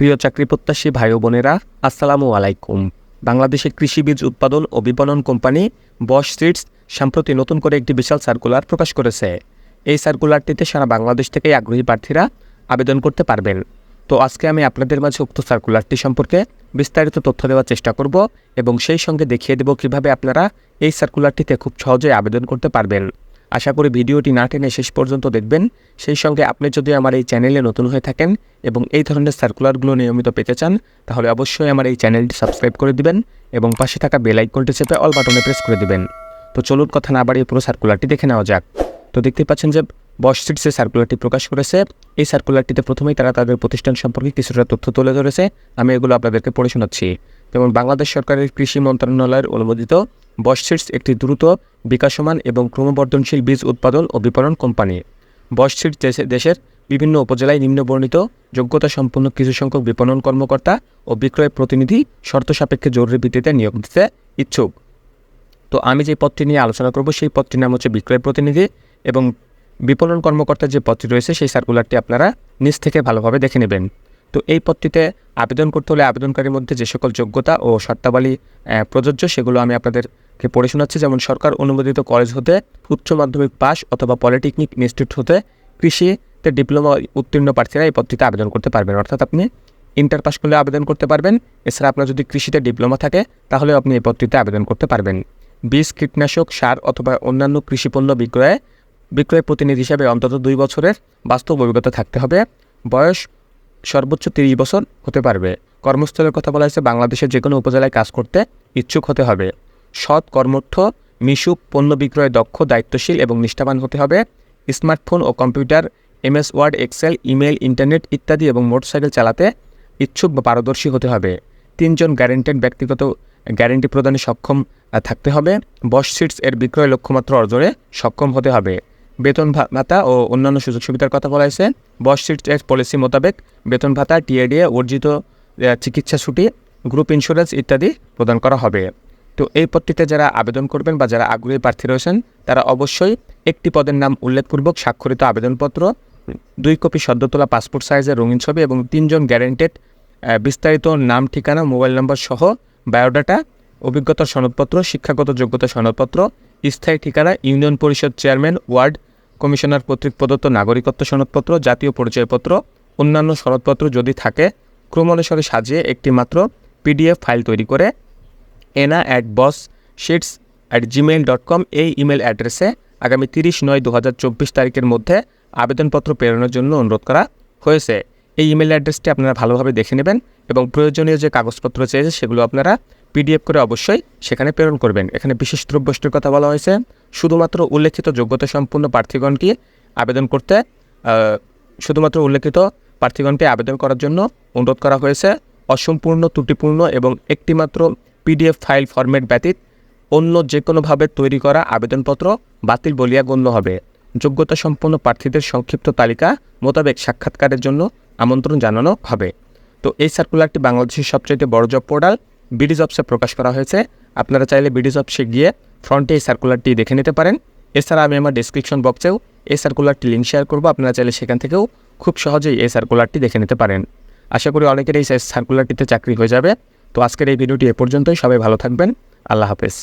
প্রিয় চাকরি প্রত্যাশী ভাই ও বোনেরা, আসসালামু আলাইকুম। বাংলাদেশের কৃষি বীজ উৎপাদন ও বিপণন কোম্পানি বশ সিডস সম্প্রতি নতুন করে একটি বিশাল সার্কুলার প্রকাশ করেছে। এই সার্কুলারটিতে সারা বাংলাদেশ থেকেই আগ্রহী প্রার্থীরা আবেদন করতে পারবেন। তো আজকে আমি আপনাদের মাঝে উক্ত সার্কুলারটি সম্পর্কে বিস্তারিত তথ্য দেওয়ার চেষ্টা করব এবং সেই সঙ্গে দেখিয়ে দেব কীভাবে আপনারা এই সার্কুলারটিতে খুব সহজেই আবেদন করতে পারবেন। আশা করি ভিডিওটি না টেনে শেষ পর্যন্ত দেখবেন। সেই সঙ্গে আপনি যদি আমার এই চ্যানেলে নতুন হয়ে থাকেন এবং এই ধরনের সার্কুলারগুলো নিয়মিত পেতে চান, তাহলে অবশ্যই আমার এই চ্যানেলটি সাবস্ক্রাইব করে দিবেন এবং পাশে থাকা বেল আইকনটি চেপে অল বাটনে প্রেস করে দিবেন। তো চলুন কথা না বাড়িয়ে পুরো সার্কুলারটি দেখে নেওয়া যাক। তো দেখতে পাচ্ছেন যে বশ সিডসের সার্কুলারটি প্রকাশ করেছে। এই সার্কুলারটিতে প্রথমেই তারা তাদের প্রতিষ্ঠান সম্পর্কে কিছুটা তথ্য তুলে ধরেছে। আমি এগুলো আপনাদেরকে পড়ে শোনাচ্ছি। যেমন বাংলাদেশ সরকারের কৃষি মন্ত্রণালয়ের অনুমোদিত বশ সিডস একটি দ্রুত বিকাশমান এবং ক্রমবর্ধনশীল বীজ উৎপাদন ও বিপণন কোম্পানি। বশ সিডস দেশের বিভিন্ন উপজেলায় নিম্নবর্ণিত যোগ্যতা সম্পন্ন কিছু সংখ্যক বিপণন কর্মকর্তা ও বিক্রয় প্রতিনিধি শর্ত সাপেক্ষে জরুরি ভিত্তিতে নিয়োগ দিতে ইচ্ছুক। তো আমি যে পদটি নিয়ে আলোচনা করব সেই পদটির নাম হচ্ছে বিক্রয় প্রতিনিধি, এবং বিপণন কর্মকর্তার যে পদটি রয়েছে সেই সার্কুলারটি আপনারা নিজ থেকে ভালোভাবে দেখে নেবেন। তো এই পদটিতে আবেদন করতে হলে আবেদনকারীর মধ্যে যে সকল যোগ্যতা ও শর্তাবলী প্রযোজ্য সেগুলো আমি আপনাদেরকে পড়ে শোনাচ্ছি। যেমন সরকার অনুমোদিত কলেজ হতে উচ্চ মাধ্যমিক পাস অথবা পলিটেকনিক ইনস্টিটিউট হতে কৃষিতে ডিপ্লোমা উত্তীর্ণ প্রার্থীরা এই পদটিতে আবেদন করতে পারবেন। অর্থাৎ আপনি ইন্টার পাস করলে আবেদন করতে পারবেন। এছাড়া আপনার যদি কৃষিতে ডিপ্লোমা থাকে তাহলেও আপনি এই পদটিতে আবেদন করতে পারবেন। বীজ, কীটনাশক, সার অথবা অন্যান্য কৃষিপণ্য বিক্রয় প্রতিনিধি হিসাবে অন্তত 2 বছরের বাস্তব অভিজ্ঞতা থাকতে হবে। বয়স সর্বোচ্চ 30 বছর হতে পারবে। কর্মস্থলের কথা বলা হয়েছে বাংলাদেশের যে কোনো উপজেলায় কাজ করতে ইচ্ছুক হতে হবে। সৎ, কর্মঠ, মিশুক, পণ্য বিক্রয়ে দক্ষ, দায়িত্বশীল এবং নিষ্ঠাবান হতে হবে। স্মার্টফোন ও computer, MS word, excel, email, internet ইত্যাদি এবং মোটরসাইকেল চালাতে ইচ্ছুক বা পারদর্শী হতে হবে। 3 জন গ্যারেন্টেড ব্যক্তিগত গ্যারেন্টি প্রদানে সক্ষম থাকতে হবে। বশ সিডস এর বিক্রয় লক্ষ্যমাত্রা অর্জনে সক্ষম হতে হবে। বেতন ভাতা ও অন্যান্য সুযোগ সুবিধার কথা বলা হয়েছে। বশ সিডস এর পলিসি মোতাবেক বেতন ভাতা, TADA, অর্জিত চিকিৎসা ছুটি, গ্রুপ ইন্স্যুরেন্স ইত্যাদি প্রদান করা হবে। তো এই পদটিতে যারা আবেদন করবেন বা যারা আগ্রহী প্রার্থী রয়েছেন তারা অবশ্যই একটি পদের নাম উল্লেখপূর্বক স্বাক্ষরিত আবেদনপত্র, 2 কপি সদ্য তোলা পাসপোর্ট সাইজের রঙিন ছবি এবং 3 জন গ্যারেন্টেড বিস্তারিত নাম, ঠিকানা, মোবাইল নম্বর সহ বায়োডাটা, অভিজ্ঞতার সনদপত্র, শিক্ষাগত যোগ্যতা সনদপত্র, স্থায়ী ঠিকানা, ইউনিয়ন পরিষদ চেয়ারম্যান, ওয়ার্ড কমিশনার কর্তৃক প্রদত্ত নাগরিকত্ব সনদপত্র, জাতীয় পরিচয়পত্র, অন্যান্য সনদপত্র যদি থাকে ক্রমানুসারে সাজিয়ে একটি মাত্র PDF ফাইল তৈরি করে ena@bossseeds@gmail.com এই ইমেল অ্যাড্রেসে আগামী 30/9/2024 তারিখের মধ্যে আবেদনপত্র প্রেরণের জন্য অনুরোধ করা হয়েছে। এই ইমেল অ্যাড্রেসটি আপনারা ভালোভাবে দেখে নেবেন এবং প্রয়োজনীয় যে কাগজপত্র চেয়েছে সেগুলো আপনারা PDF করে অবশ্যই সেখানে প্রেরণ করবেন। এখানে বিশেষ দ্রব্যষ্টের কথা বলা হয়েছে। শুধুমাত্র উল্লেখিত যোগ্যতা সম্পন্ন প্রার্থীগণকে আবেদন করার জন্য অনুরোধ করা হয়েছে। অসম্পূর্ণ, ত্রুটিপূর্ণ এবং একটিমাত্র PDF ফাইল ফরম্যাট ব্যতীত অন্য যে কোনোভাবে তৈরি করা আবেদনপত্র বাতিল বলিয়া গণ্য হবে। যোগ্যতা সম্পন্ন প্রার্থীদের সংক্ষিপ্ত তালিকা মোতাবেক সাক্ষাৎকারের জন্য আমন্ত্রণ জানানো হবে। তো এই সার্কুলারটি বাংলাদেশের সবচাইতে বড় জব পোর্টাল BD জবসে প্রকাশ করা হয়েছে। আপনারা চাইলে BD জবসে গিয়ে ফ্রন্টে এই সার্কুলারটি দেখে নিতে পারেন। এছাড়া আমি আমার ডেসক্রিপশন বক্সেও এই সার্কুলারটি লিঙ্ক শেয়ার করব। আপনারা চাইলে সেখান থেকেও খুব সহজেই এই সার্কুলারটি দেখে নিতে পারেন। আশা করি অনেকের এই সার্কুলারটিতে চাকরি হয়ে যাবে। তো আজকের এই ভিডিওটি এ পর্যন্তই। সবাই ভালো থাকবেন। আল্লাহ হাফেজ।